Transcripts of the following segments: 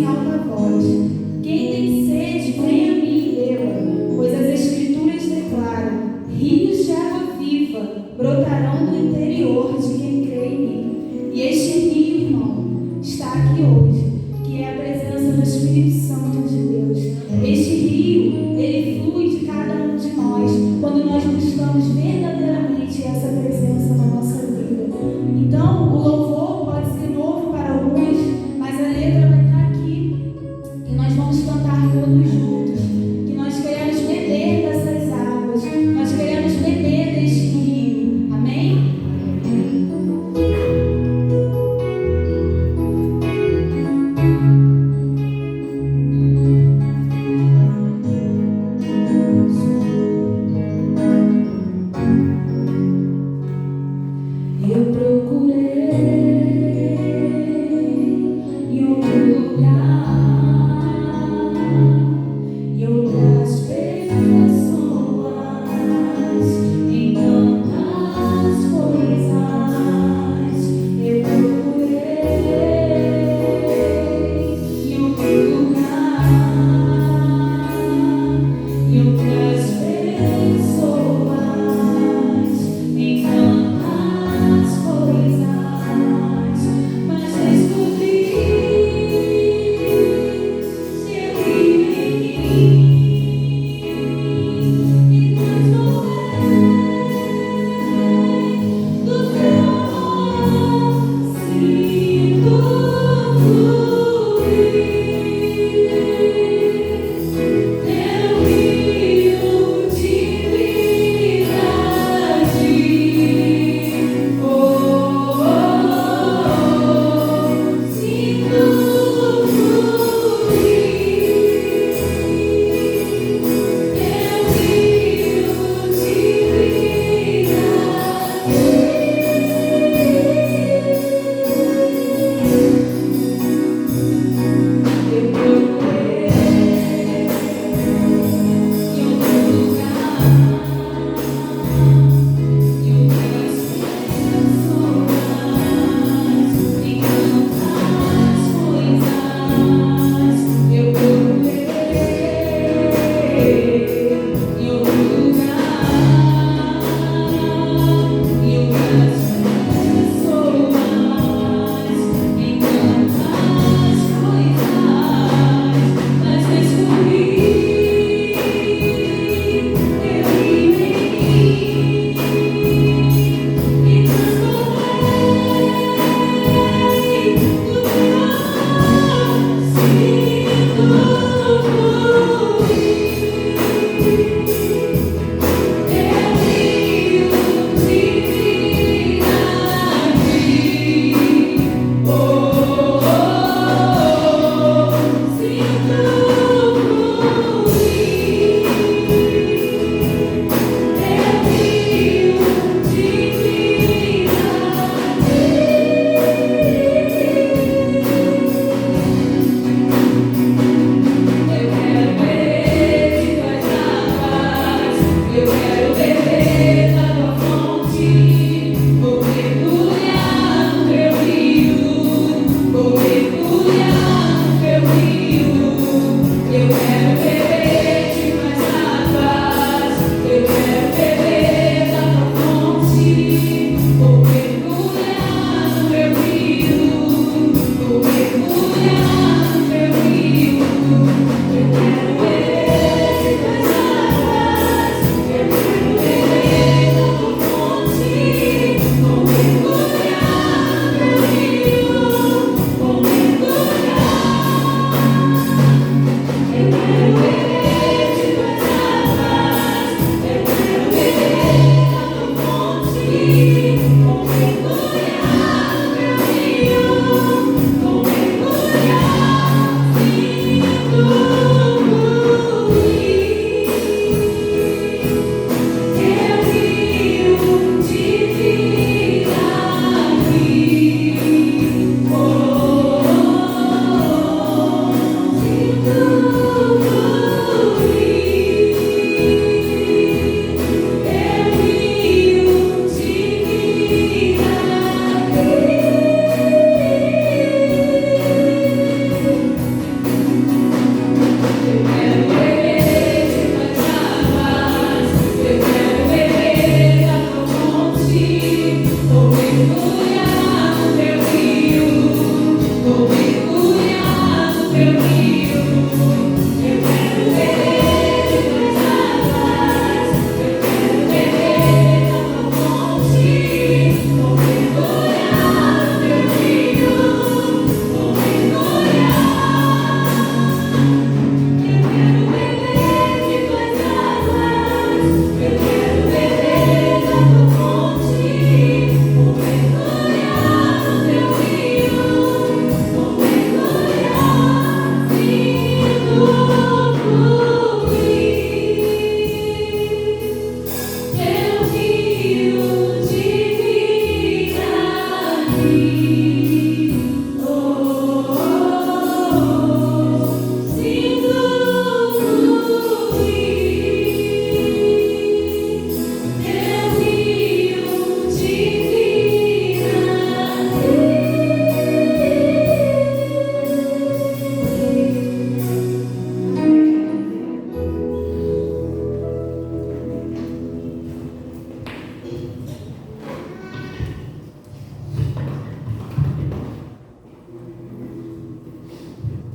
em alta voz: quem tem sede, venha a mim e beba, pois as Escrituras declaram: rios de água viva brotarão do interior de quem crê em mim. E este rio, irmão, está aqui hoje, que é a presença do Espírito Santo de Deus. Este rio, ele flui de cada um de nós, quando nós buscamos verdadeiramente essa presença na nossa vida. Então, o louvor pode ser novo para alguns, mas a letra vai estar aqui, e nós vamos cantar todos juntos, que nós queremos beber dessas águas, nós queremos beber deste rio. Amém? Eu procurei em outro lugar, em outras pessoas, em tantas coisas. Eu procurei em outro lugar, em outras pessoas, em tantas coisas, mas descobri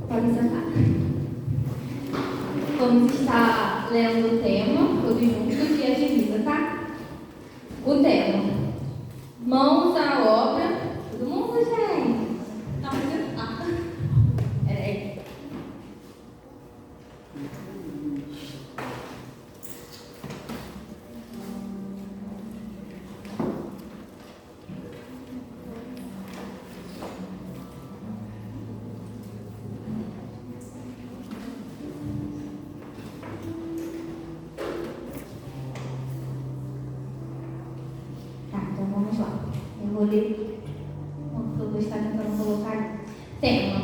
Pode sentar. Vamos estar lendo o tema, todos juntos, e a divisa, tá? O tema: mãos à obra. Todo mundo, gente? Não, tá. Peraí. Tá, então vamos lá. Eu vou ler o que eu vou estar tentando colocar. Tema: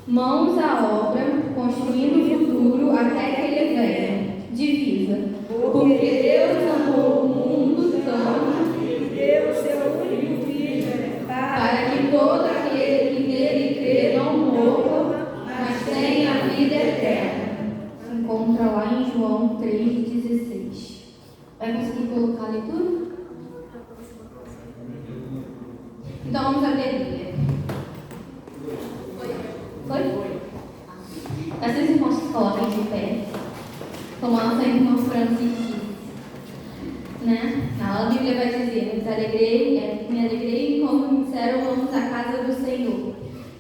mãos à obra, construindo o futuro até que ele venha. Divisa: porque Deus amou o mundo tanto que deu seu único filho para que todo aquele que nele crê não morra, mas tenha a vida eterna. Se encontra lá em João 3,16. Vai conseguir colocar a leitura? Então vamos abrir a Bíblia. Foi? Essas irmãs que se colocam de pé, como a nossa irmã Francis disse, né? Na aula a Bíblia vai dizer: me alegrei quando me disseram vamos à casa do Senhor.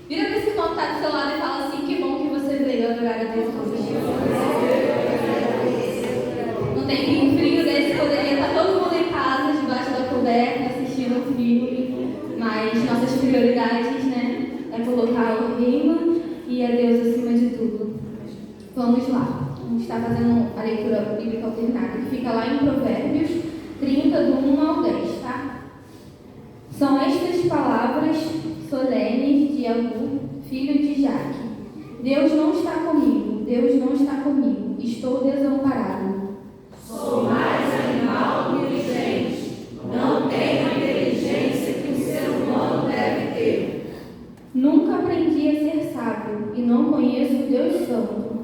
Vira para esse irmão que está do seu lado e fala assim: que bom que você veio adorar a Deus hoje. Num tempinho frio desse, poderia estar todo mundo em casa, debaixo da coberta, assistindo um filme, mas nossas prioridades, né, é colocar o reino e a Deus acima de tudo. Vamos lá. Vamos estar fazendo a leitura bíblica alternada, que fica lá em Provérbios 30, do 1 ao 10, tá? São estas palavras solenes de Agur, filho de Jaque. Deus não está comigo, Deus não está comigo, estou desamparado. Sou mais animal do que gente, não tenho a inteligência que um ser humano deve ter. Nunca aprendi a ser sábio e não conheço o Deus Santo.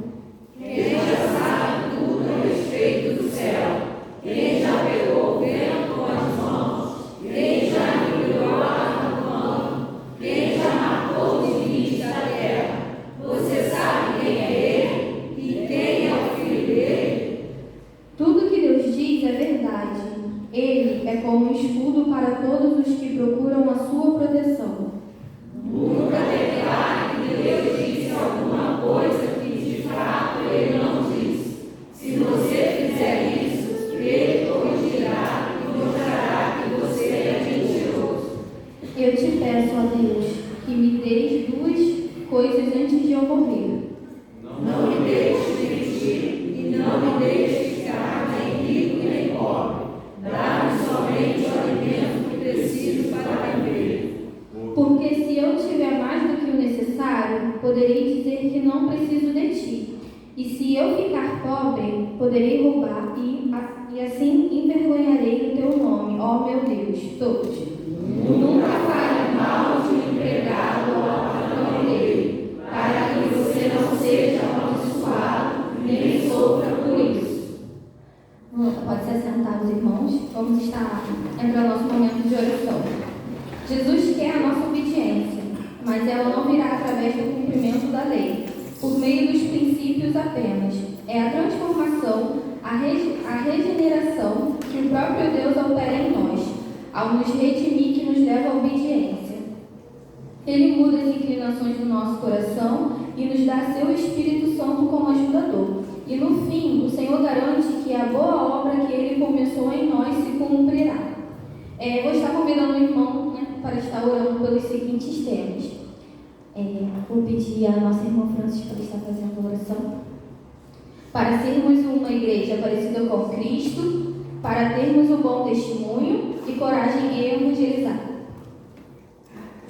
Quem já sabe tudo a respeito do céu, quem já pegou o vento com as mãos, quem já mirou a água com a mão, quem já marcou os limites da terra. Você sabe quem é ele e quem é o filho dele? Tudo que Deus diz é verdade. Ele é como um escudo para todos os que procuram a sua proteção. Nunca declare que Deus disse alguma coisa que de fato ele não disse. Se você fizer isso, ele corrigirá e mostrará que você é mentiroso. Eu te peço, ó Deus, que me deis duas coisas antes de eu morrer. Não me deixe mentir e não me deixe ficar nem rico nem pobre. Dá-me somente o alimento que preciso para viver. Porque se eu tiver mais do que o necessário, poderei dizer que não preciso de ti. E se eu ficar pobre, poderei roubar e assim envergonharei o teu nome, ó meu Deus, todos. Nunca fale mal de um empregado ao patrão dele, para que você não seja amaldiçoado nem sofra por isso. Pode se assentar, os irmãos. Vamos estar entrando no nosso momento de oração. Jesus quer a nossa obediência, mas ela não virá através do cumprimento da lei, por meio dos princípios apenas. É a transformação, a regeneração que o próprio Deus opera em nós, ao nos redimir, que nos leva à obediência. Ele muda as inclinações do nosso coração e nos dá seu Espírito Santo como ajudador. E no fim, o Senhor garante que a boa obra que Ele começou em nós se cumprirá. Vou estar convidando o irmão, né, para estar orando pelos seguintes temas. Vou pedir à nossa irmã Francis para estar fazendo a oração. Para sermos uma igreja parecida com Cristo, para termos um bom testemunho e coragem em evangelizar.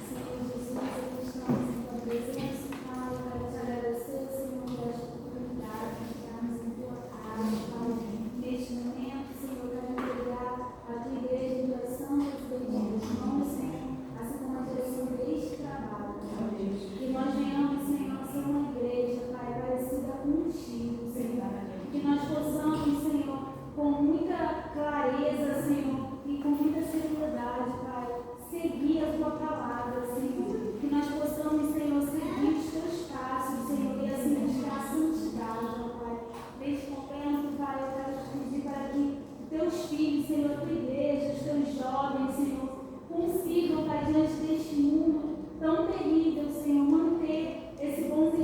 Senhor Jesus, nós estamos em tua presença, Pai. Eu quero te agradecer, Senhor, por esta oportunidade de estarmos em tua casa, Pai. Neste momento, Senhor, eu quero entregar a tua igreja em oração e os pedidos. Vamos, Senhor, assim como a direção deste trabalho, Pai. Que nós venhamos, Senhor, a ser uma igreja, Pai, parecida contigo, Senhor. Que nós possamos, Senhor, com muita clareza, Senhor, e com muita seriedade, Pai,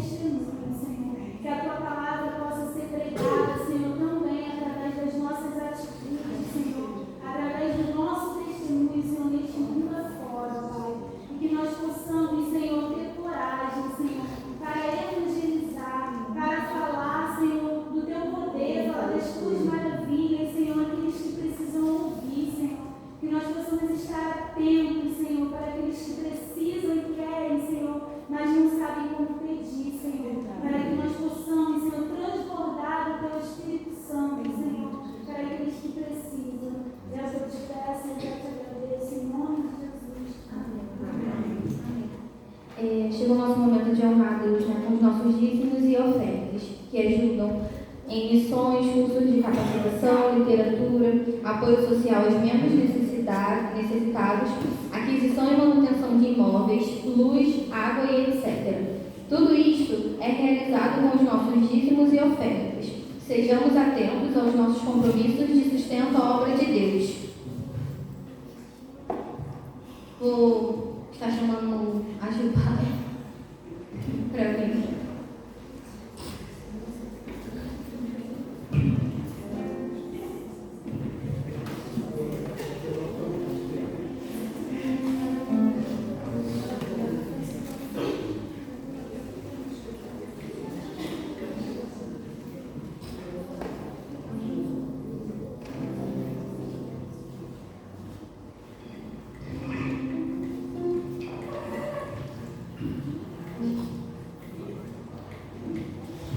testemunho, Senhor. Que a tua palavra possa ser pregada, Senhor, também através das nossas atitudes, Senhor. Através do nosso testemunho, Senhor, neste mundo afora, Pai. E que nós possamos, Senhor, ter coragem, Senhor, para evangelizar, para falar, Senhor, do teu poder, falar das tuas maravilhas, Senhor, aqueles que precisam ouvir, Senhor. Que nós possamos estar atentos, Senhor, para aqueles que precisam e querem, Senhor, mas não sabem como pedir, Senhor. Para que nós possamos, Senhor, transbordar do teu Espírito Santo, Senhor, para aqueles que precisam. Deus, eu te peço e eu te agradeço em nome de Jesus. Amém. Chegou o nosso momento de honrar a Deus, né, com os nossos dízimos e ofertas, que ajudam em missões, cursos de capacitação, literatura, apoio social aos membros necessitados, aquisição e manutenção de imóveis, luz, água e etc. Tudo isto é realizado com os nossos dízimos e ofertas. Sejamos atentos aos nossos compromissos de sustento à obra de Deus. Vou estar chamando a Gilmar para vir.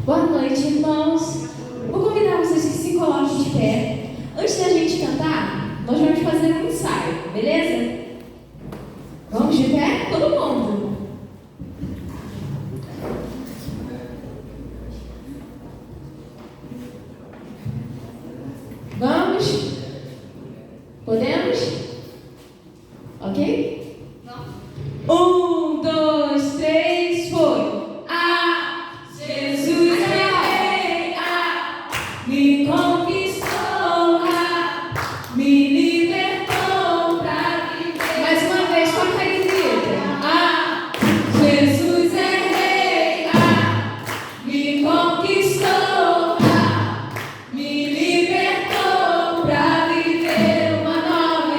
Boa noite, irmãos. Vou convidar vocês que se coloquem de pé. Antes da gente cantar, nós vamos fazer um ensaio, beleza? Vamos de pé? Todo mundo. Vamos? Podemos? Ok? Não. 1, 2, 3, foi! Jesus é rei, me conquistou, me libertou pra viver. Mais uma vez, com a querida. Jesus é rei, me conquistou, me libertou pra viver uma nova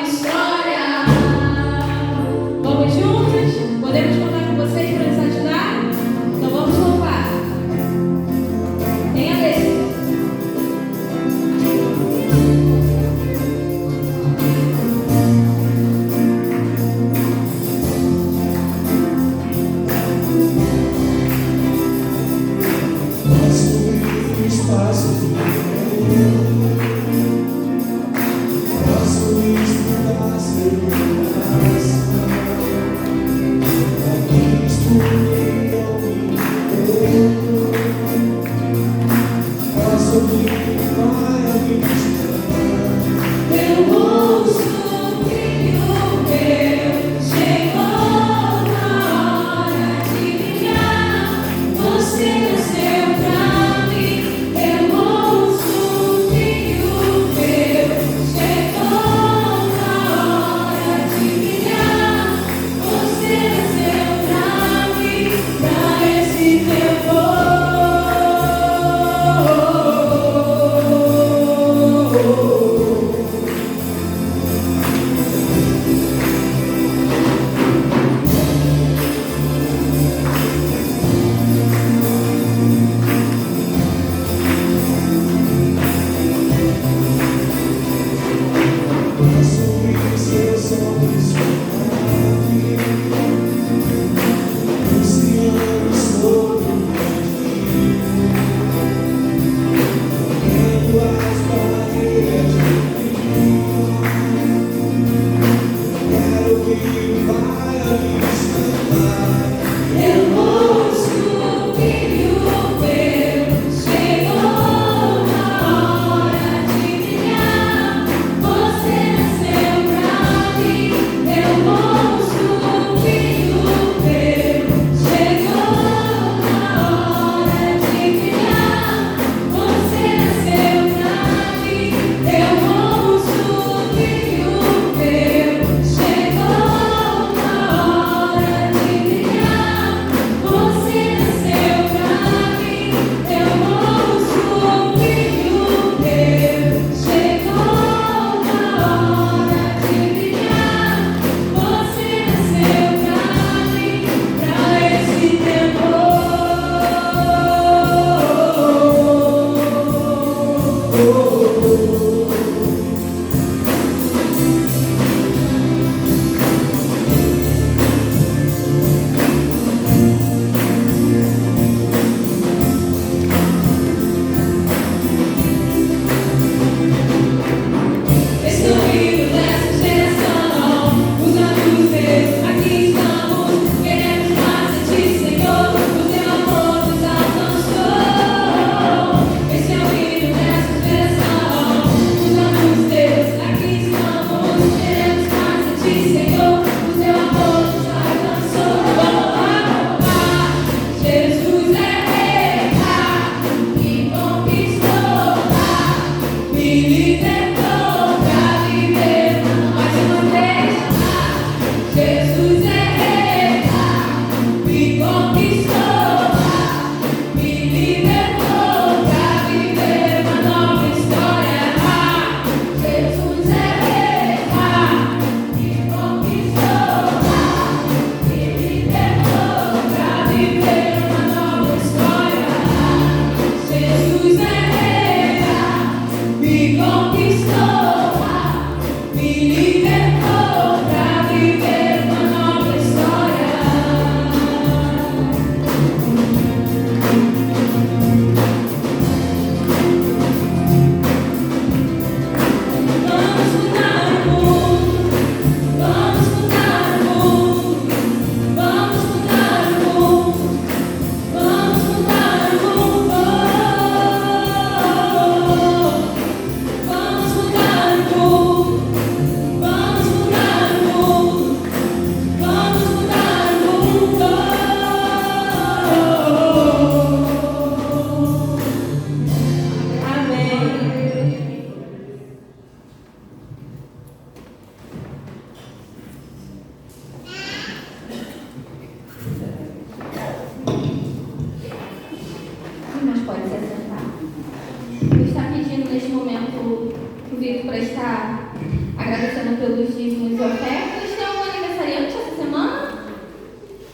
momento convido para estar agradecendo pelos dízimos e ofertas. Tem algum aniversariante essa semana?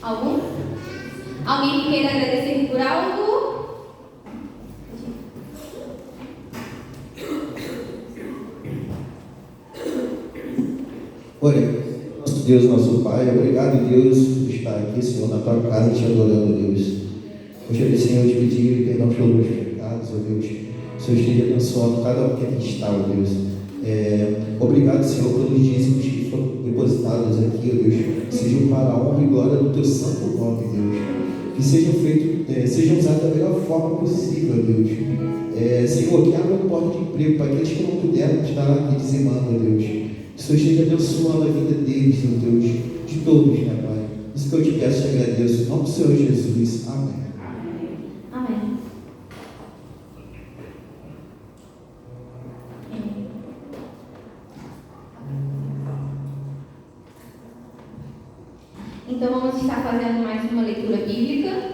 Algum? Alguém que queira agradecer por algo? Olha, nosso Deus, nosso Pai, obrigado, Deus, por estar aqui, Senhor, na tua casa, te adorando, Deus. Hoje, Senhor, eu te pedi perdão pelos meus pecados, ó Deus. O Senhor esteja abençoando cada um que aqui está, ó Deus. Obrigado, Senhor, pelos dízimos que foram depositados aqui, ó Deus. Que sejam para a honra e glória do teu santo nome, Deus. Que sejam usados da melhor forma possível, ó Deus. Senhor, que abra uma porta de emprego para aqueles que não puderam estar aqui dizimando, ó Deus. Que o Senhor esteja abençoando a vida deles, ó Deus, de todos, né, Pai? Isso que eu te peço e te agradeço. Em nome do Senhor Jesus. Amém. Amém. Então vamos estar fazendo mais uma leitura bíblica.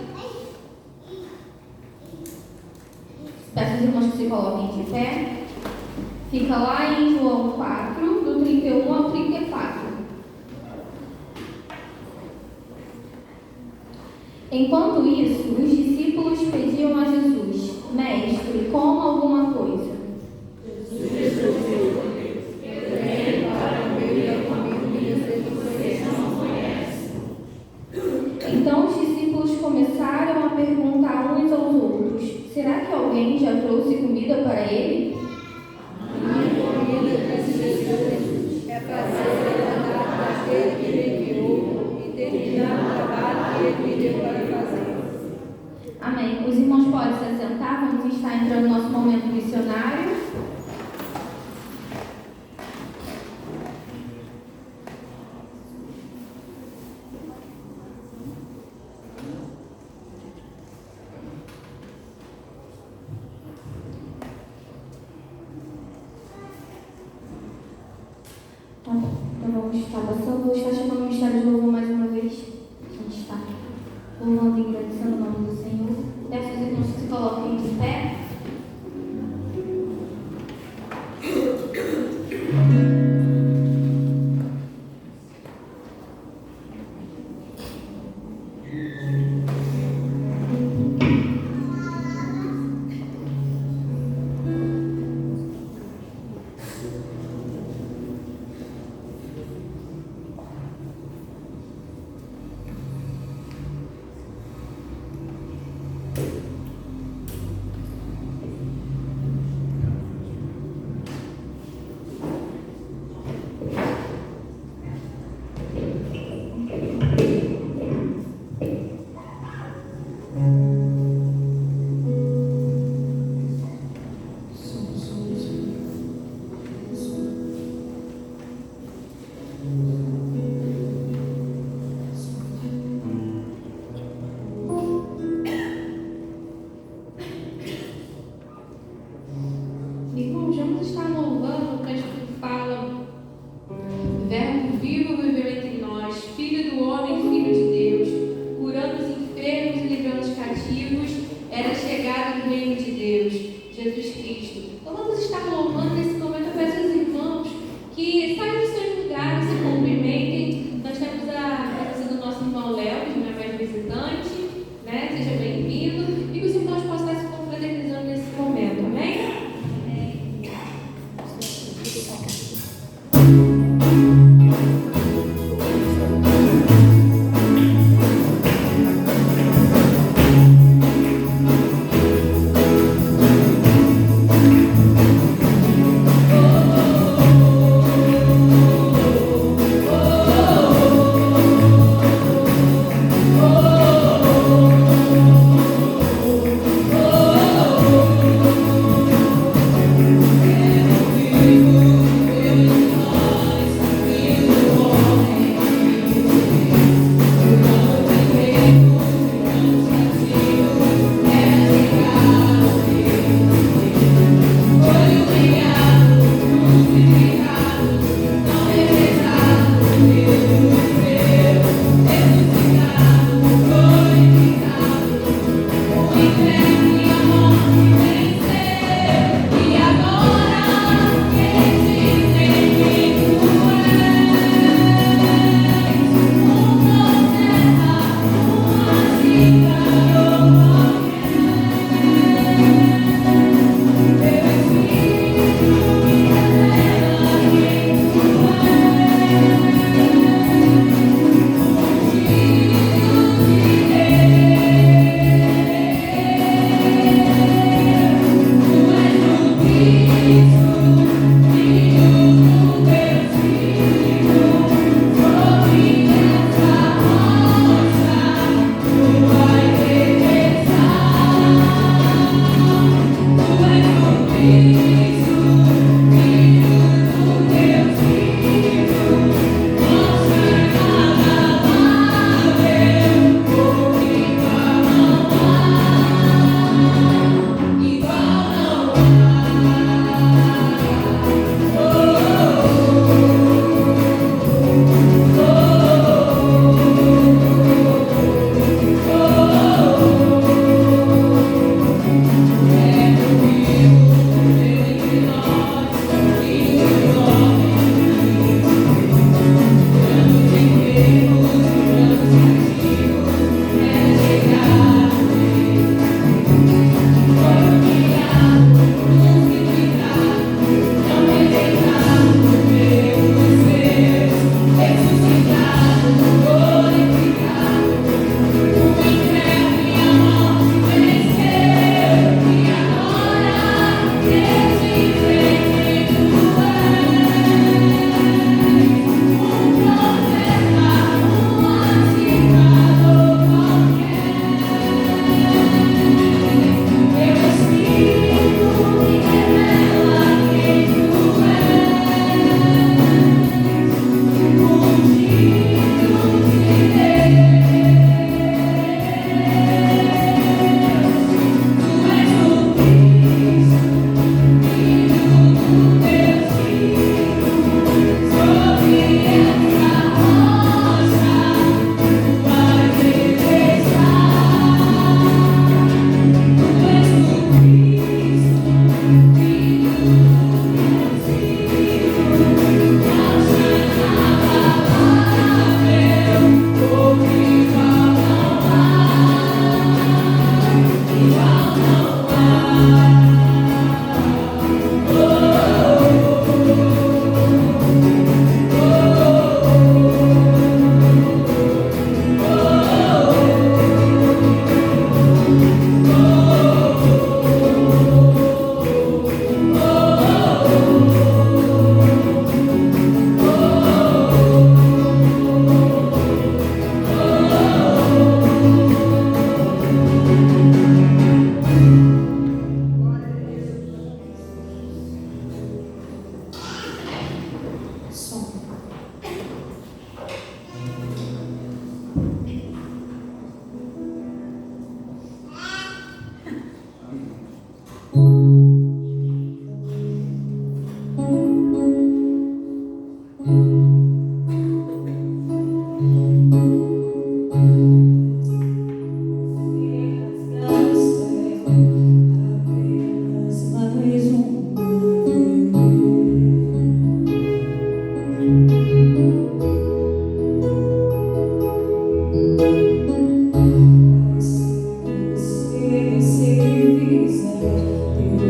Peço aos irmãos que se coloquem de pé. Fica lá em João 4, do 31 ao 34. Enquanto isso, os discípulos pediam a Jesus: Mestre, coma alguma coisa. Então os discípulos começaram a perguntar uns aos outros: será que alguém já trouxe comida para ele? É fazer a daquele que ele enviou e terminar o trabalho que ele pediu para fazer. Amém. Os irmãos podem se assentar, vamos estar entrando no nosso momento missionário. Tá bom, então vamos estar passando, vou estar chamando o Ministério de Louvor mais uma vez. A gente está louvando e agradecendo o nome do Senhor. Peço aos irmãos que se coloquem de pé. Irmãos, vamos estar louvando o texto que fala: Verbo vivo viveu entre nós, Filho do homem, Filho de Deus, curando os enfermos e livrando os cativos, era chegado no reino de Deus, Jesus Cristo. Então vamos estar louvando nesse momento. Eu peço aos irmãos que saiam dos seus lugares e cumprimentem. Nós temos a presença do nosso irmão Léo, que não é mais visitante, né? Seja bem-vindo. E que os irmãos possam estar se confraternizando nesse momento, amém?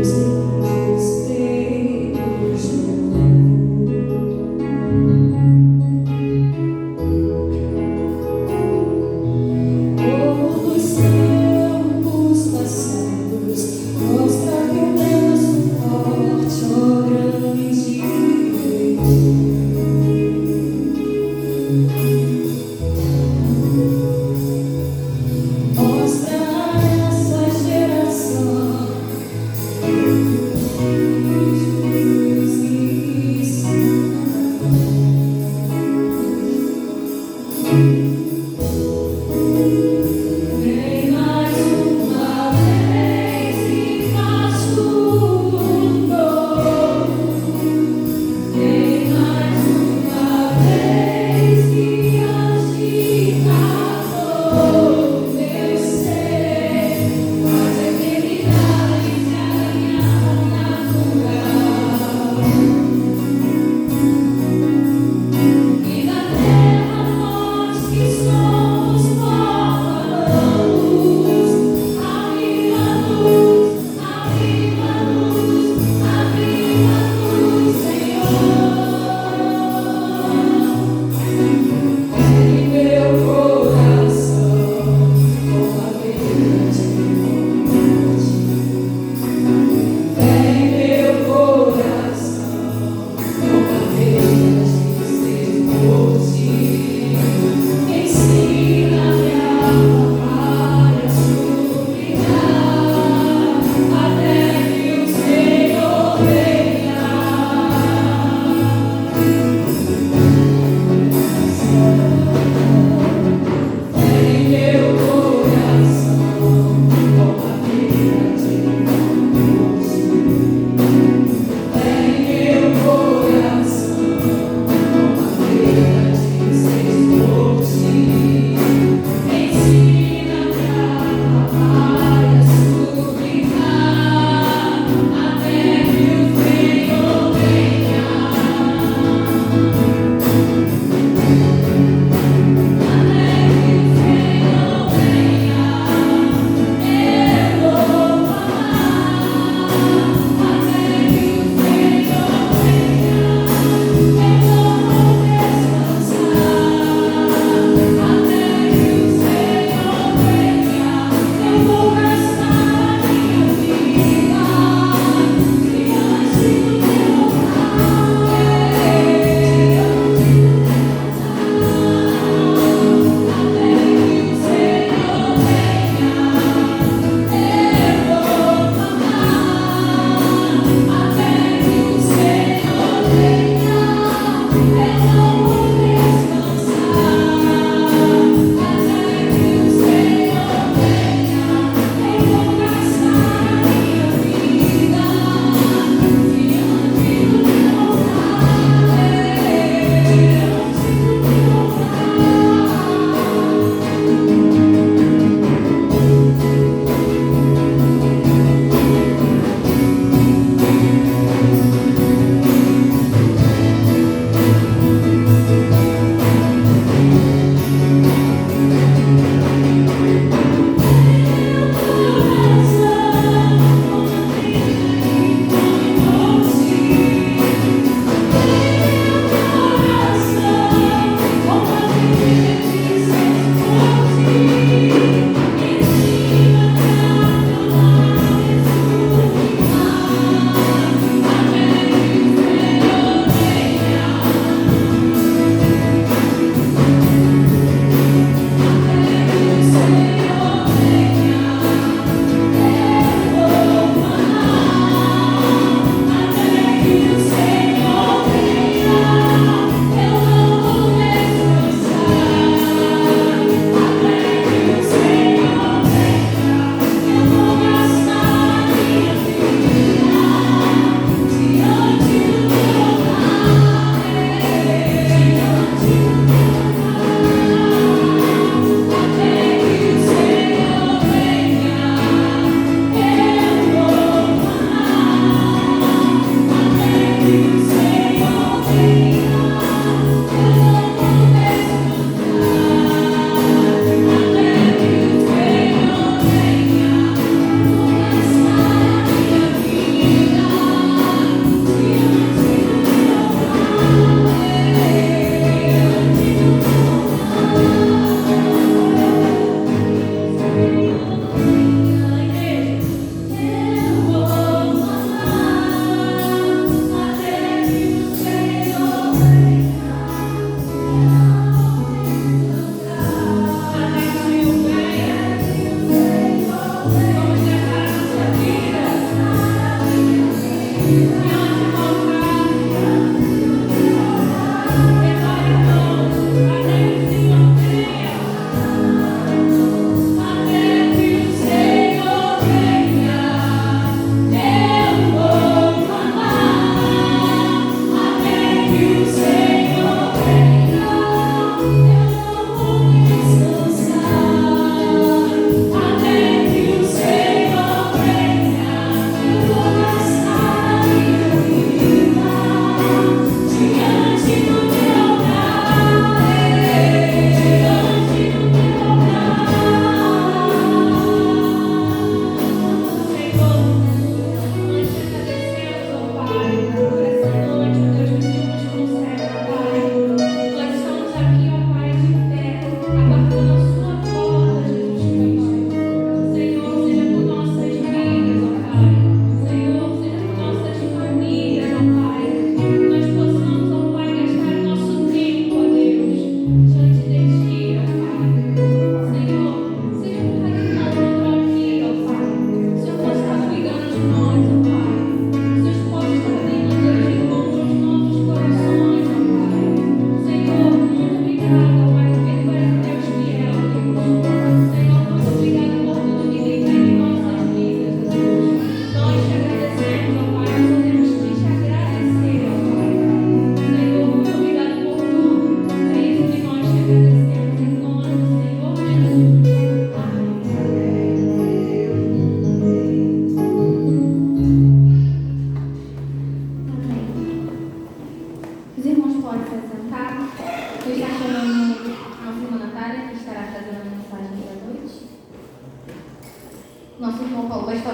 Deus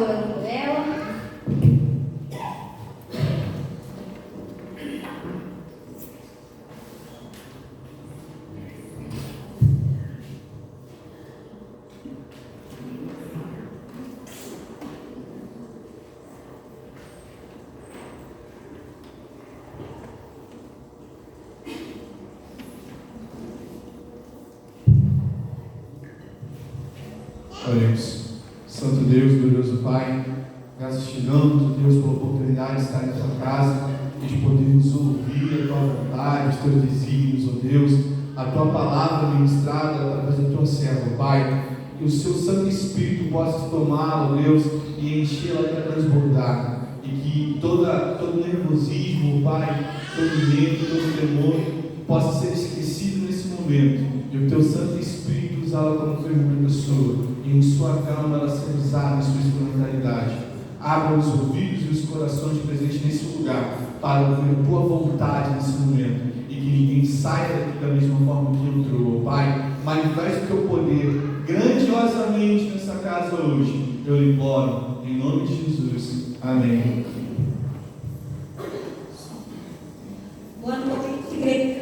estar orando por ela. Oremos. Santo Deus, glorioso Pai, graças te damos, Deus, pela oportunidade de estar em tua casa e de podermos ouvir a tua vontade, os teus desígnios, ó Deus, a tua palavra ministrada através do teu servo, Pai. Que o seu Santo Espírito possa tomá-lo, Deus, e enchê-la até transbordar. E que todo nervosismo, Pai, todo medo, todo temor possa ser esquecido nesse momento. E o teu Santo Espírito usá-la como tua irmã pessoa. E em sua calma ela ser usada em sua instrumentalidade. Abra os ouvidos e os corações presentes nesse lugar para ouvir a tua vontade nesse momento. E que ninguém saia daqui da mesma forma que entrou, Pai. Manifeste o teu poder grandiosamente nessa casa hoje. Eu imploro, em nome de Jesus. Amém. Boa noite, igreja.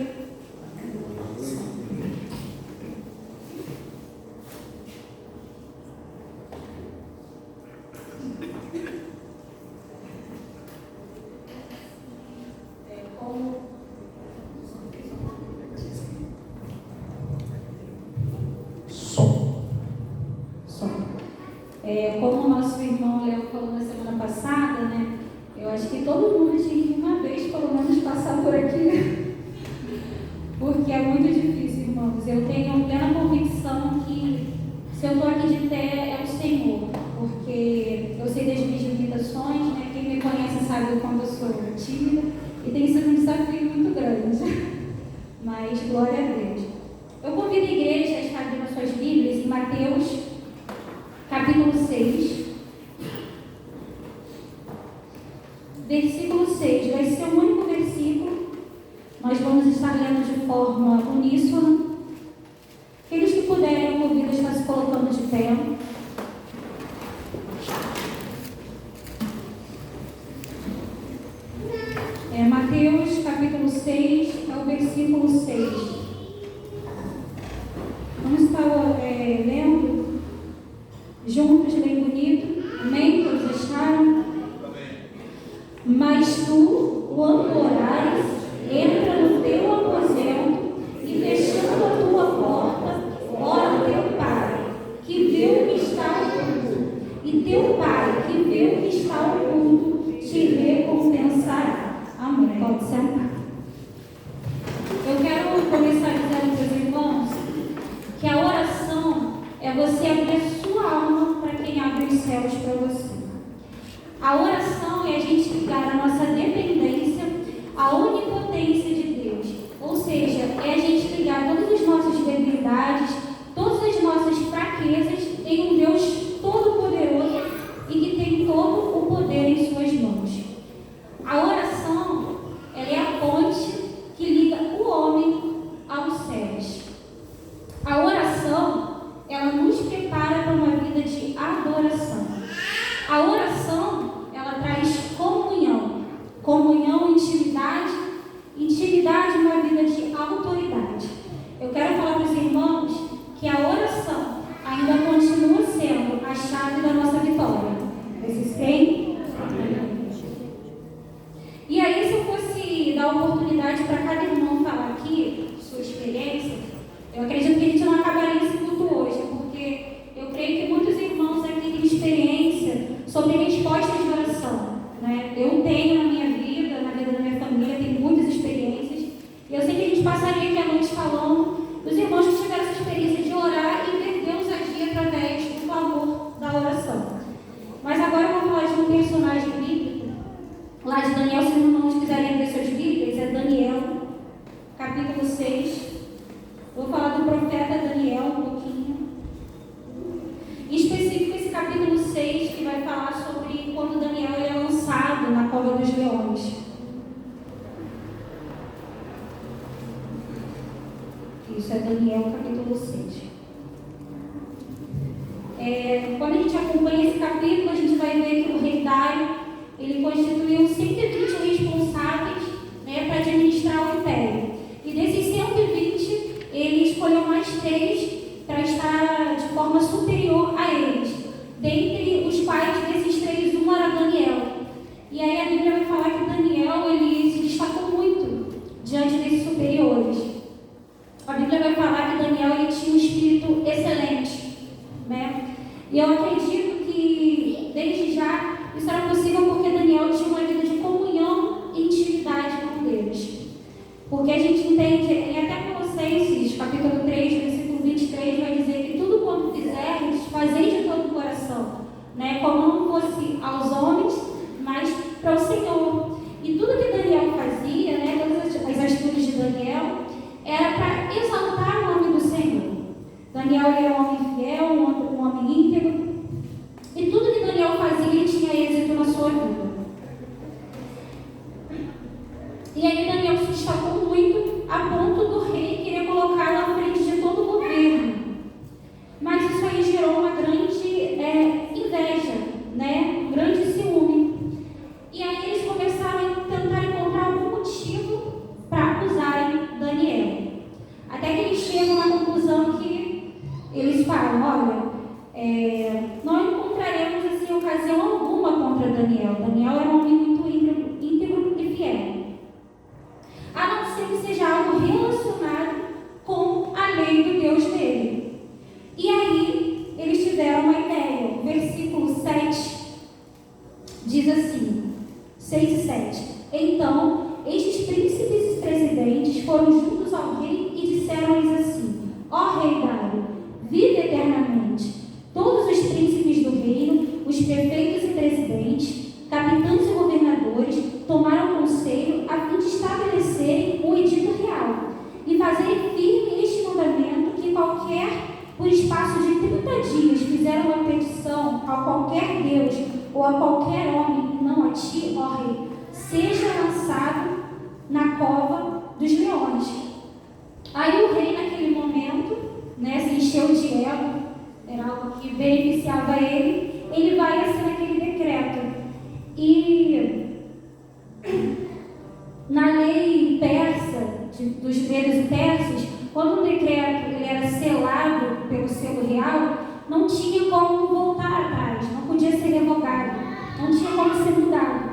Como o nosso irmão Léo falou na semana passada, né? Eu acho que todo mundo tinha que uma vez, pelo menos, passar por aqui. Porque é muito difícil, irmãos. Eu tenho plena convicção que se eu estou aqui de pé é o Senhor. Porque eu sei das minhas limitações, né? Quem me conhece sabe o quanto eu sou tímida. E tem sido um desafio muito grande. Mas, glória a Deus. Eu convido a igreja a estar abrindo as suas Bíblias em Mateus, capítulo 6, versículo 6, vai ser um único versículo, nós vamos estar lendo de forma uníssona. Aqueles que puderem, eu convido a estar se colocando de pé. Mateus, capítulo 6, é o versículo 6. Vamos estar lendo juntos, bem bonito. Amém? Todos acharam? Amém. Mas tu, quando orares, entra no teu aposento e fechando a tua porta, ora ao teu Pai, que vê o que está oculto. E teu Pai, que vê o que está oculto, te recompensará. Amém. Pode sentar. Eu quero começar dizendo para os irmãos que a oração é você abrir a sua alma para quem abre os céus para você. A oração é a gente ligar a nossa dependência à onipotência de Deus. Ou seja, é a gente ligar todas as nossas debilidades, todas as nossas fraquezas em um Deus todo-poderoso e que tem todo o poder em suas mãos. A oração, ela é a ponte que liga o homem aos céus. A oração, ela nos prepara para uma vida de adoração. A oração, ela traz comunhão. Comunhão, intimidade. Intimidade, uma vida de autoridade. Eu quero falar para os irmãos que a oração ainda continua sendo a chave da nossa vitória. Vocês têm? E aí, se eu fosse dar oportunidade para cada irmão falar aqui sua experiência, eu acredito que a gente não acabaria esse culto hoje, porque eu creio que muitos irmãos aqui têm experiência sobre respostas de oração, né? Eu tenho na minha vida, na vida da minha família, tenho muitas experiências, e eu sei que a gente passaria aqui a noite falando dos irmãos que tiveram essa experiência de orar e ver Deus agir através do clamor da oração. Mas agora eu vou falar de um personagem bíblico, lá de Daniel. Se os irmãos quiserem abrir suas Bíblias, é Daniel, capítulo 6. Vou falar do profeta Daniel um pouquinho. Em específico, esse capítulo 6, que vai falar sobre quando Daniel é lançado na cova dos leões. Isso é Daniel, capítulo 6. Quando a gente acompanha esse capítulo, a gente vai Diz assim, 6 e 7. Então, estes príncipes e presidentes foram juntos ao rei e disseram-lhes assim: ó rei Dário, vive eternamente. Todos os príncipes do reino, os prefeitos e presidentes, capitães e governadores tomaram conselho a fim de estabelecerem o edito real e fazerem firme este mandamento que por espaço de 30 dias, fizeram uma petição a qualquer Deus ou a qualquer homem, não a ti, ó rei, seja lançado na cova dos leões. Aí o rei, naquele momento, se encheu de ego, era algo que beneficiava ele vai assinar aquele decreto. E na lei persa, dos medos e persas, quando o decreto ele era selado pelo selo real, não tinha como voltar atrás, não podia ser revogado, não tinha como ser mudado.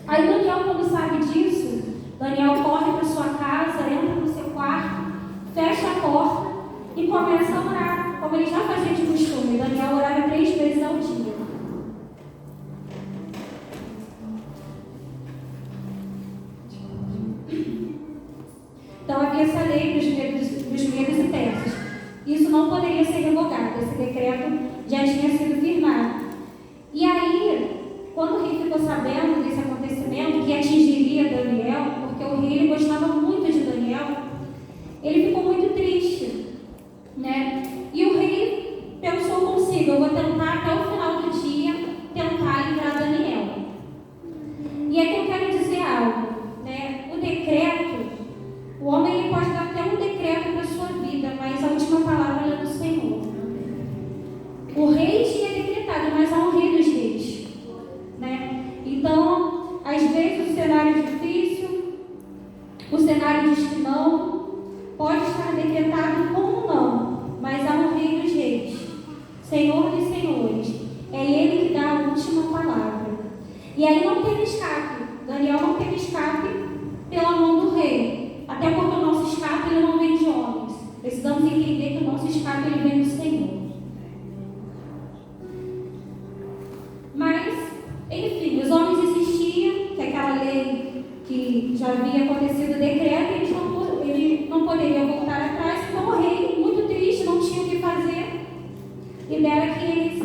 Aí Daniel, quando sabe disso, Daniel corre para sua casa, entra no seu quarto, fecha a porta e começa a orar, como ele já fazia de costume. Daniel orava 3 vezes ao dia. Então havia essa lei dos medos e persas. Isso não poderia ser revogado, esse decreto já tinha sido firmado. E aí, quando o rei ficou sabendo desse acontecimento, que atingiria Daniel, porque o rei gostava muito de Daniel, ele ficou muito triste, E o rei pensou consigo: eu vou tentar até o final do dia tentar livrar Daniel. E aqui eu quero dizer algo, O decreto, o homem ele pode dar até um decreto para a sua vida, mas a última palavra é do Senhor. O rei tinha decretado, mas há um rei dos reis, Então, às vezes o cenário é difícil, o cenário diz que não, pode estar decretado como não, mas há um rei dos reis, Senhor dos senhores, é ele que dá a última palavra. E aí não teve escape, Daniel não teve escape pela mão do rei, até porque o nosso escape ele não vem de homens. Precisamos entender que o nosso escape ele vem do Senhor. Mas, enfim, os homens insistiam que aquela lei que já havia acontecido o decreto, ele não poderia voltar atrás, então o rei, muito triste, não tinha o que fazer, libera que eles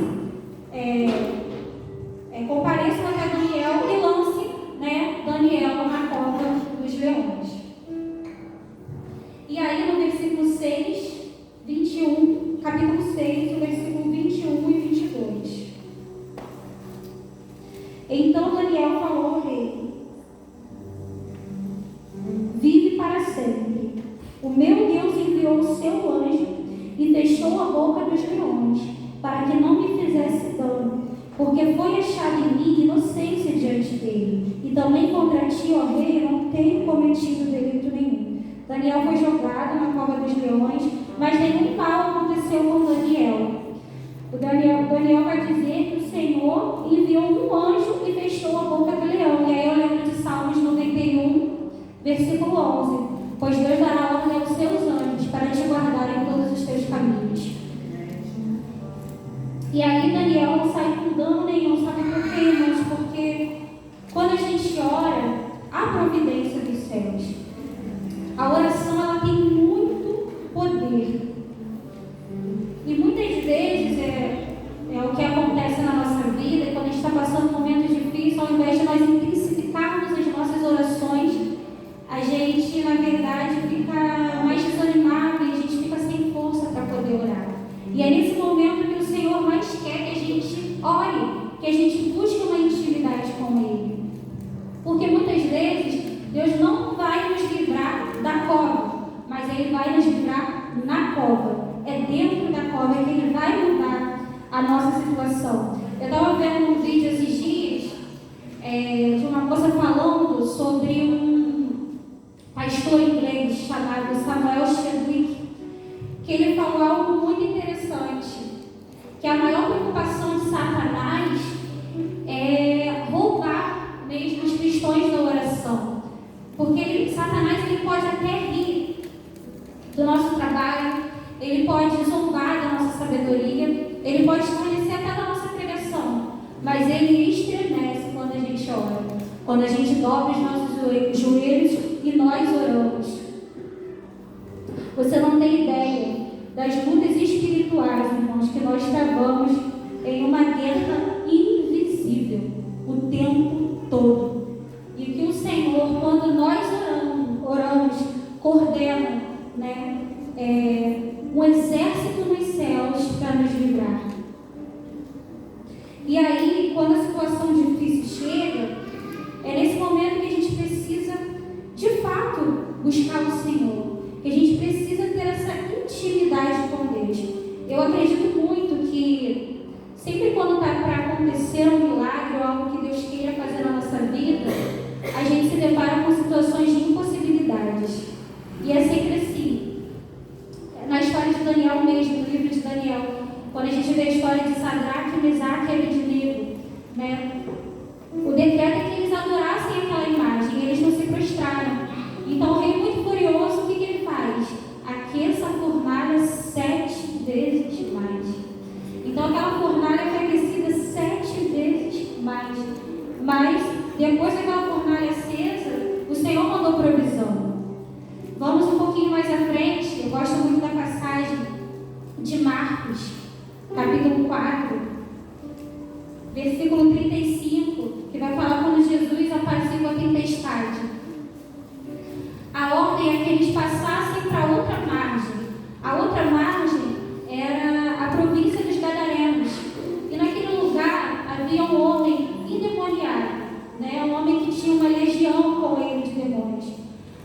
compareçam até Daniel e lance Daniel na cova dos leões. E aí no versículo 6, 21, capítulo 6, o versículo 21 e 22. Então Daniel falou ao rei: vive para sempre. O meu Deus enviou o seu anjo e fechou a boca dos leões, para que não me fizesse dano, porque foi achada em mim inocência diante dele. E também contra ti, ó rei, eu não tenho cometido delito nenhum. Daniel foi jogado na cova dos leões, mas nenhum mal aconteceu com Daniel. Daniel vai dizer que o Senhor enviou um anjo e fechou a boca do leão. E aí eu lembro de Salmos 91, versículo 11. Pois Deus dará ordem aos seus anjos para te guardar em todos os teus caminhos. E aí Daniel não sai com dano nenhum, sabe por quê, irmãos? Porque quando a gente ora, há providência dos céus. A oração ela tem muito poder. E muitas vezes é o que acontece na nossa vida, quando a gente está passando momentos difíceis, ao invés de nós intensificarmos as nossas orações, a gente, na verdade, fica mais desanimado e a gente fica sem força para poder orar. E é nesse momento que o Senhor mais quer que a gente ore, que a gente busque uma intimidade com Ele. Porque muitas vezes Deus não vai nos livrar da cova, mas Ele vai nos livrar na cova. É dentro da cova que Ele vai mudar a nossa situação. Eu estava vendo um vídeo esses dias de uma moça falando sobre um pastor inglês chamado Samuel Chadwick, que ele falou algo muito interessante, que a maior preocupação de Satanás é roubar mesmo os cristãos da oração. Porque Satanás ele pode até rir do nosso trabalho, ele pode zombar da nossa sabedoria, ele pode escarnecer até da nossa pregação, mas ele estremece quando a gente dobra os nossos joelhos e nós oramos. Você não tem ideia das lutas espirituais, irmãos, que nós travamos em uma guerra invisível o tempo todo. E que o Senhor, quando nós oramos, coordena, né, um exército nos céus para nos livrar. E aí, quando a situação difícil chega, é nesse momento que a gente precisa, de fato, buscar o Senhor. Que a gente precisa ter essa intimidade com Deus. Eu acredito muito que sempre quando está para acontecer um milagre ou algo que Deus queira fazer na nossa vida, a gente se depara com situações de impossibilidades. E é sempre assim. Na história de Daniel mesmo, no livro de Daniel, quando a gente vê a história de Sadraque, Mesaque e Abednego, né? O decreto é que eles adorassem aquela imagem, eles não se prostraram. Então o rei, muito furioso, o que ele faz? Aqueça a fornalha 7 vezes mais. Então aquela fornalha foi aquecida 7 vezes mais. Mas depois daquela fornalha acesa, o Senhor mandou provisão. Vamos um pouquinho mais à frente. Eu gosto muito da passagem de Marcos, capítulo 4, versículo 35, que vai falar quando Jesus apazigua a tempestade. A ordem é que eles passassem para outra margem. A outra margem era a província dos Gadarenos. E naquele lugar havia um homem endemoniado, né? Um homem que tinha uma legião com ele de demônios.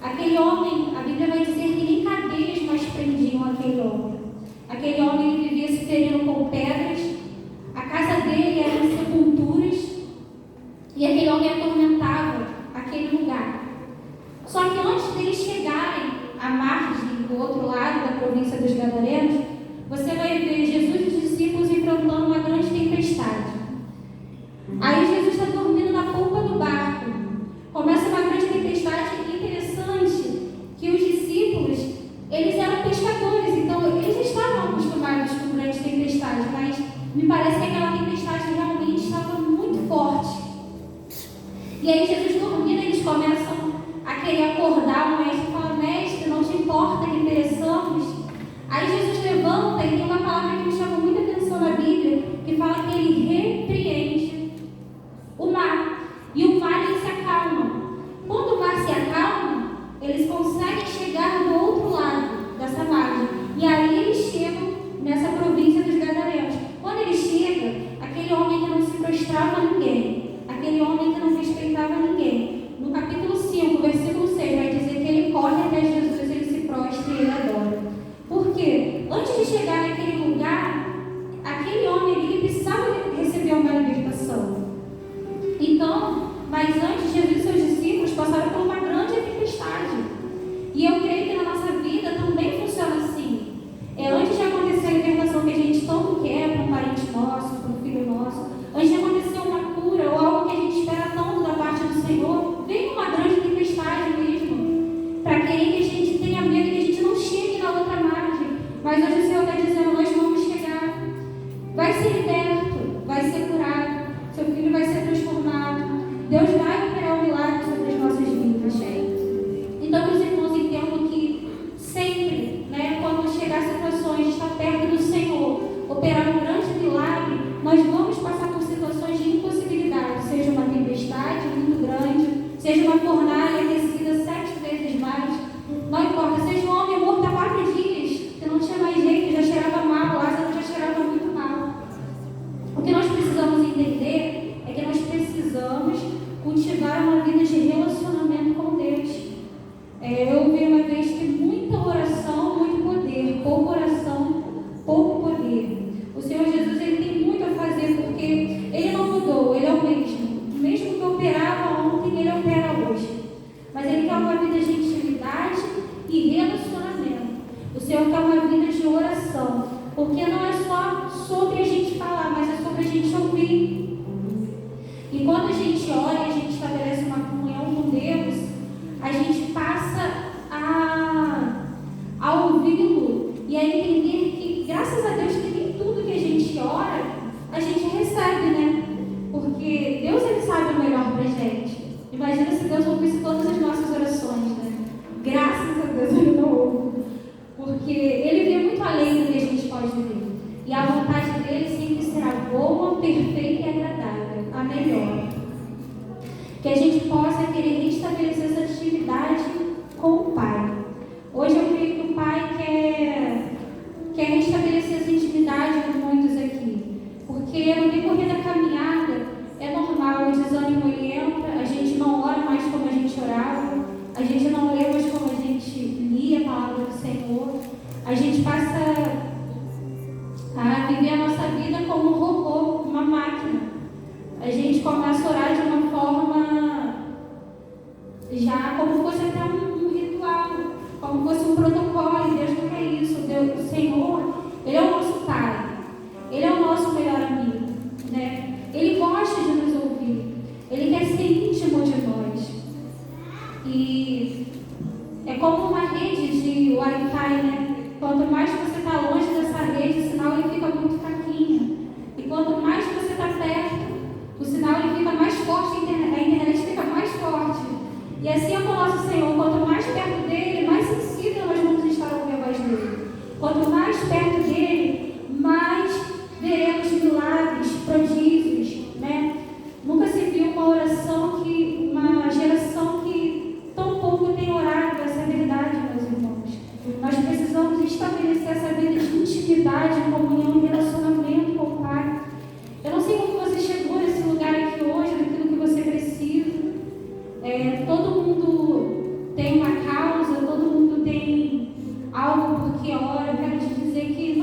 Aquele homem, a Bíblia vai dizer que nem cadeias mais prendiam aquele homem. Aquele homem ele vivia se ferindo com pedras. A casa dele era em sepulturas. E aquele homem atormentava aquele lugar. Só que antes deles chegarem à margem do outro lado da província dos Gadarenos, você vai ver Jesus e os discípulos enfrentando uma grande tempestade. Aí Jesus está dormindo na polpa do barco. Começa uma grande tempestade. Interessante que os discípulos, eles eram pescadores, então eles estavam acostumados com grandes tempestades, mas me parece que aquela tempestade realmente estava muito forte. E aí Jesus dormindo, eles começam a querer acordar o mestre e fala: mestre, não te importa que pereçamos? Aí Jesus levanta e tem uma palavra que me chama muita atenção na Bíblia, que fala que ele repreende o mar. E o mar ele se acalma. Quando o mar se acalma, eles conseguem chegar do outro lado dessa margem. E aí eles chegam nessa província dos Gadarenos. Quando ele chega, aquele homem que não se prostrava a ninguém, aquele homem que não respeitava ninguém, no capítulo 5, versículo 6, vai dizer que ele corre até Jesus, ele se prostra e ele adora. Por quê? Antes de chegar naquele lugar, aquele homem ele precisava receber uma libertação. Então, mas antes, Jesus e seus discípulos passaram por uma grande tempestade. E eu creio que na nossa vida também funciona assim. Antes de acontecer a libertação que a gente tanto quer para um parente nosso, para um filho nosso, antes de acontecer uma cura ou algo que a gente espera tanto da parte do Senhor, vem uma grande tempestade mesmo, para querer que a gente tenha medo que a gente não chegue na outra margem. Mas hoje o Senhor está dizendo: nós vamos chegar. Vai ser liberto, vai ser curado, seu filho vai ser transformado. Deus vai operar um milagre sobre as nossas vidas. Então, meus irmãos, entendam que sempre, né, quando chegar situações de estar perto do Senhor, operar um grande milagre, nós vamos passar por situações de impossibilidade, seja uma tempestade muito grande, seja uma fornalha aquecida 7 vezes mais, não importa, seja um homem morto há 4 dias, que não tinha mais jeito, já cheirava mal, Lázaro já cheirava muito mal. O que nós precisamos entender é que nós precisamos cultivar uma vida de relacionamento com Deus. Eu ouvi uma vez que muita oração, muito poder, pouca oração, pouco poder. O Senhor Jesus ele tem muito a fazer, porque Ele não mudou, Ele é o mesmo. O mesmo que operava ontem, Ele opera hoje. Mas Ele quer uma vida de intimidade e relacionamento. O Senhor quer uma vida de oração, porque não é só sobre a gente falar, mas é sobre a gente ouvir. E quando a gente ora e a gente estabelece uma comunhão com Deus, a gente passa a ouvi-lo e a entender que, graças a Deus, que nem tudo que a gente ora, a gente recebe, né? Porque Deus ele sabe o melhor pra gente. que a gente possa querer restabelecer essa intimidade com o Pai. Hoje eu creio que o Pai quer restabelecer essa intimidade com muitos aqui, porque no decorrer da caminhada é normal, o desânimo ele entra, a gente não ora mais como a gente orava, a gente não lê mais como a gente lia a palavra do Senhor, a gente passa a viver a nossa vida como um robô, uma máquina. A gente começa a orar de uma forma já como fosse até um ritual, como fosse um protocolo, e Deus não quer isso. Deus, o Senhor, Ele é o nosso Pai, Ele é o nosso melhor amigo, né? Ele gosta de nos ouvir, Ele quer ser íntimo de nós. E é como uma rede de Wi-Fi, né? Quanto mais você está longe dessa rede, o sinal ele fica muito fraquinho. E quanto mais você está perto, o sinal ele fica mais forte, a internet fica mais forte. E assim é com o nosso Senhor, quanto mais perto dele, mais sensível nós vamos estar a ouvir a voz dele. Quanto mais perto dele, mais veremos milagres, prodígios, né? Nunca se viu uma geração que tão pouco tem orado, essa é a verdade, meus irmãos. Nós precisamos estabelecer essa vida de intimidade, comunhão e relacionamento com o Pai. Eu não sei como você chegou nesse lugar aqui hoje, daquilo que você precisa. Todo mundo tem uma causa, todo mundo tem algo por que ora. Eu quero te dizer que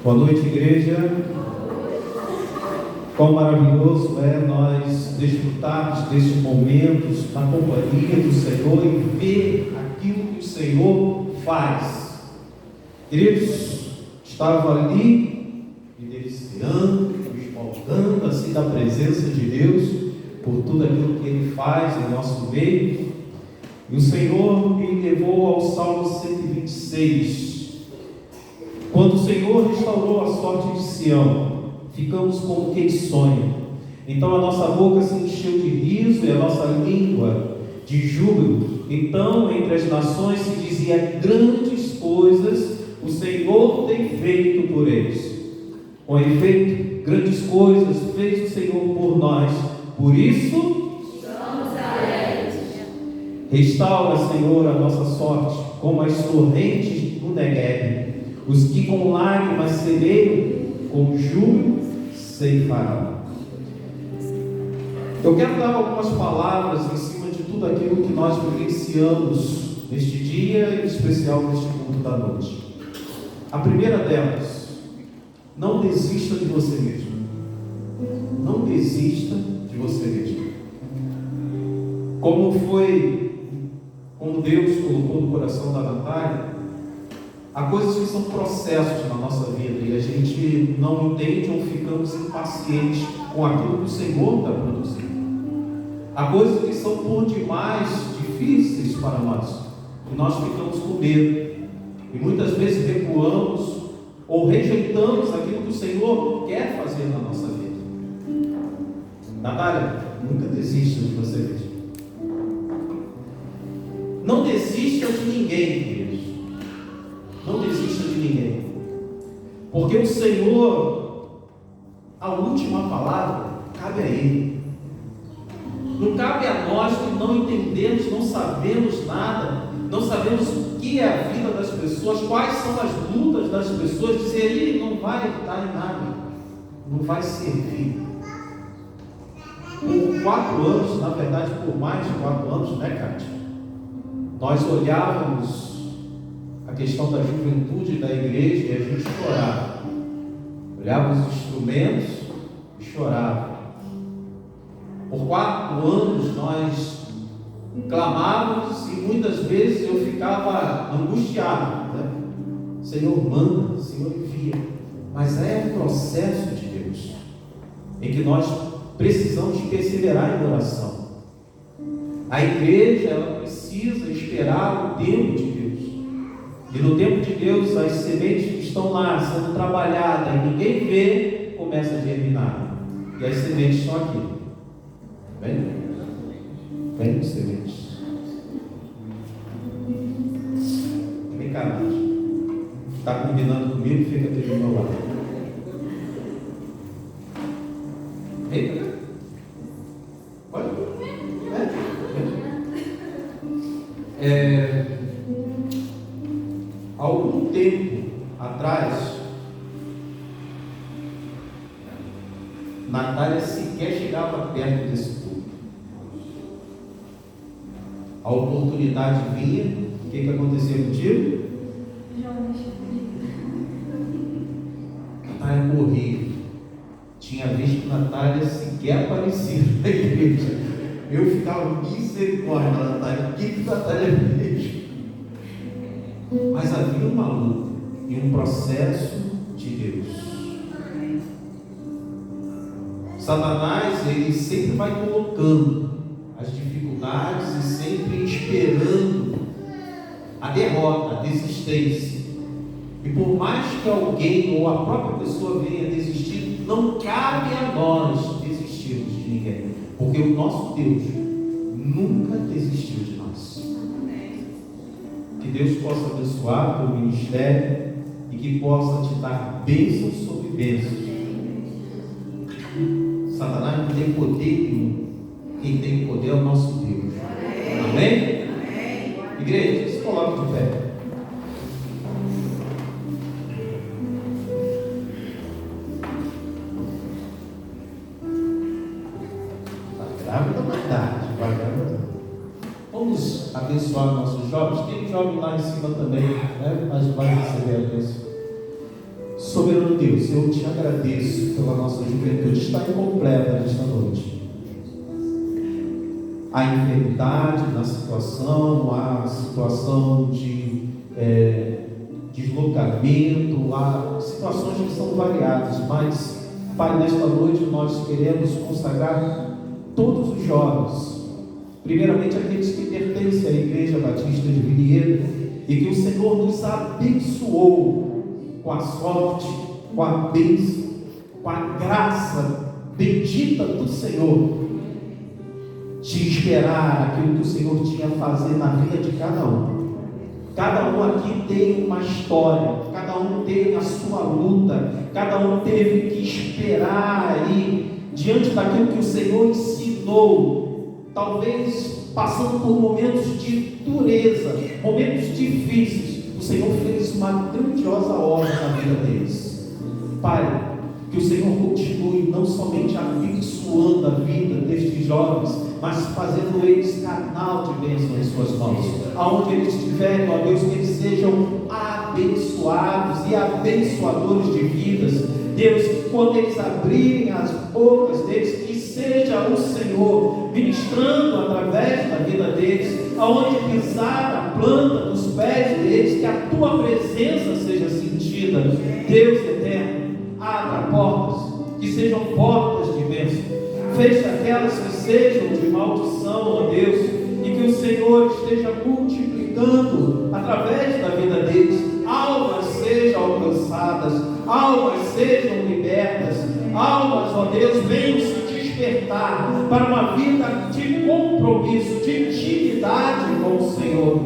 Boa noite, igreja. Quão maravilhoso é nós desfrutarmos destes momentos na companhia do Senhor e ver aquilo que o Senhor faz. Queridos, estava ali me deliciando, me esmaltando assim da presença de Deus, por tudo aquilo que Ele faz em nosso meio. E o Senhor me levou ao Salmo 126. Quando o Senhor restaurou a sorte de Sião, ficamos como quem sonha. Então a nossa boca se encheu de riso e a nossa língua de júbilo. Então entre as nações se dizia: grandes coisas o Senhor tem feito por eles. Com efeito, grandes coisas fez o Senhor por nós. Por isso, Somos alegres. restaura, Senhor, a nossa sorte, como as torrentes do Negueb. Os que com lágrimas semeiam, com júbilo ceifarão. Eu quero dar algumas palavras em cima de tudo aquilo que nós vivenciamos neste dia, em especial neste culto da noite. A primeira delas: não desista de você mesmo. Não desista de você mesmo. Como Deus colocou no coração da Natália, há coisas que são processos na nossa vida e a gente não entende ou ficamos impacientes com aquilo que o Senhor está produzindo. Há coisas que são por demais difíceis para nós e nós ficamos com medo e muitas vezes recuamos ou rejeitamos aquilo que o Senhor quer fazer na nossa vida. Natália, nunca desista de você mesmo. Não desista de ninguém, queridos. Não desista de ninguém. Porque o Senhor, a última palavra, cabe a Ele. Não cabe a nós que não entendemos, não sabemos nada, não sabemos o que é a vida das pessoas, quais são as lutas das pessoas, dizer: Ele não vai dar em nada, não vai servir. Por 4 anos, na verdade por mais de 4 anos, né, Cátia? Nós olhávamos a questão da juventude da igreja e a gente chorava. Olhava os instrumentos e chorava. Por 4 anos nós clamávamos e muitas vezes eu ficava angustiado, né? Senhor, manda, Senhor, envia. Mas é um processo de Deus em que nós precisamos perseverar em oração. A igreja, ela precisa esperar o tempo de Deus. E no tempo de Deus, as sementes que estão lá sendo trabalhadas e ninguém vê, começam a germinar. E as sementes estão aqui. Vem? Vem, sementes. Vem cá, Nath. Está combinando comigo? Fica aqui do meu lado. Vem pra cá. Pode? Há algum tempo atrás, Natália sequer chegava perto desse público. A oportunidade vinha. O que acontecia contigo? Natália corria. Tinha visto Natália sequer aparecer na igreja. Eu ficava misericórdia, Natália. O que Natália fez? Mas havia uma luta e um processo de Deus. Satanás, ele sempre vai colocando as dificuldades e sempre esperando a derrota, a desistência. E por mais que alguém ou a própria pessoa venha desistir, não cabe a nós desistirmos de ninguém, porque o nosso Deus nunca desistiu de nós. Que Deus possa abençoar o teu ministério e que possa te dar bênçãos sobre bênçãos. Satanás não tem poder nenhum. Quem tem poder é o nosso Deus. Amém? Igreja, se coloque de pé. Vamos abençoar nossos jovens. Tem jovem lá em cima também, né? Mas vai receber a bênção. Soberano Deus, eu te agradeço pela nossa juventude, está incompleta nesta noite. A enfermidade na situação, a situação de deslocamento, há situações que são variadas, mas, Pai, nesta noite nós queremos consagrar todos os jovens, primeiramente aqueles que pertencem à Igreja Batista de Vinhedo, e que o Senhor nos abençoou com a sorte, com a bênção, com a graça bendita do Senhor, de esperar aquilo que o Senhor tinha a fazer na vida de cada um. Cada um aqui tem uma história, cada um tem a sua luta, cada um teve que esperar aí, diante daquilo que o Senhor ensinou, talvez passando por momentos de dureza, momentos difíceis. O Senhor fez uma grandiosa obra na vida deles. Pai, que o Senhor continue não somente abençoando a vida destes jovens, mas fazendo eles canal de bênção em suas mãos. Aonde eles estiverem, ó Deus, que eles sejam abençoados e abençoadores de vidas. Deus, que quando eles abrirem as bocas deles, que seja o Senhor ministrando através da vida deles, aonde pisar a planta dos pés deles, que a tua presença seja sentida. Deus eterno, abra portas, que sejam portas de bênção. Feche aquelas que sejam de maldição, ó Deus, e que o Senhor esteja multiplicando através da vida deles. Almas sejam alcançadas, almas sejam libertas, almas, ó Deus, venham se despertar para uma vida de compromisso, de intimidade com o Senhor.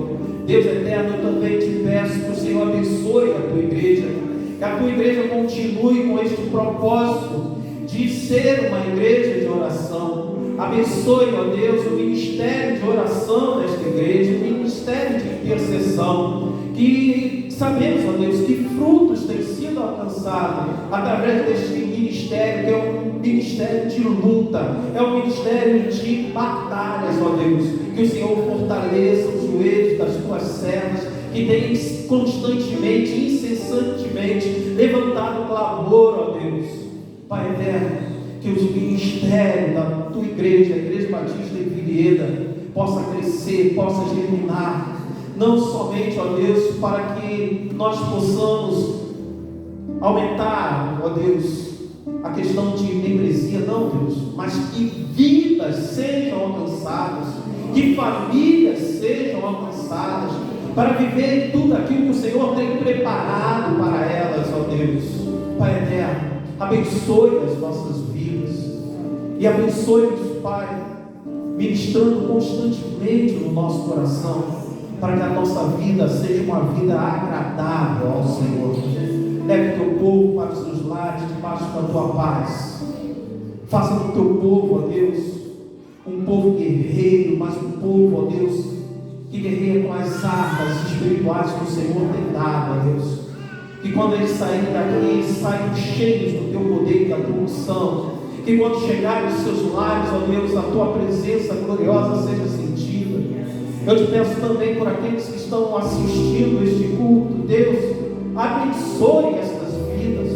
Deus eterno, eu também te peço que o Senhor abençoe a tua igreja, que a tua igreja continue com este propósito de ser uma igreja de oração. Abençoe, ó Deus, o ministério de oração desta igreja, o ministério de intercessão, que sabemos, ó Deus, que frutos têm sido alcançados através deste ministério, que é um ministério de luta, é um ministério de batalhas, ó Deus. Que o Senhor fortaleça os joelhos das tuas servas, que têm constantemente, incessantemente levantado clamor, ó Deus. Pai eterno, que os ministérios da tua igreja, a Igreja Batista em Vinhedo, possa crescer, possa germinar, não somente, ó Deus, para que nós possamos aumentar, ó Deus, a questão de membresia, não, Deus, mas que vidas sejam alcançadas, que famílias sejam alcançadas, para viver tudo aquilo que o Senhor tem preparado para elas, ó Deus. Pai eterno, abençoe as nossas vidas e abençoe-nos, Pai, ministrando constantemente no nosso coração, para que a nossa vida seja uma vida agradável ao Senhor. Leve o teu povo para os seus lares, debaixo da tua paz. Faça do teu povo, ó Deus, um povo guerreiro, mas um povo, ó Deus, que guerreia com as armas espirituais que o Senhor tem dado, ó Deus. Que quando eles saírem daqui, saiam cheios do teu poder e da tua unção. Que quando chegarem aos seus lares, ó Deus, a tua presença gloriosa seja sentida. Eu te peço também por aqueles que estão assistindo este culto, Deus, abençoe estas vidas.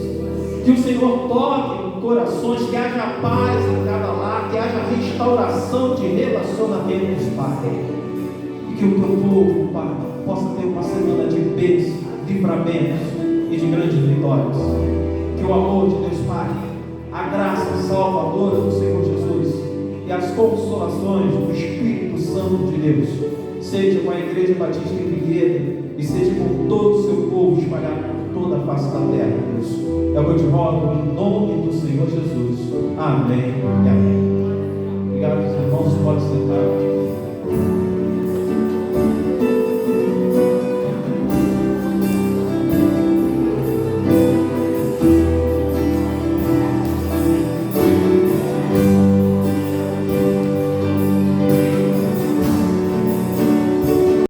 Que o Senhor toque em corações, que haja paz em cada lar, que haja restauração de relacionamentos, Pai. E que o teu povo, Pai, possa ter uma semana de bênção, livramentos e de grandes vitórias. Que o amor de Deus Pai, a graça salvadora do Senhor Jesus e as consolações do Espírito Santo de Deus seja com a Igreja Batista em Vinhedo e seja com todo o seu povo espalhado por toda a face da terra, Deus. É o que eu te rogo em nome do Senhor Jesus. Amém e amém. Obrigado, irmãos. Pode sentar.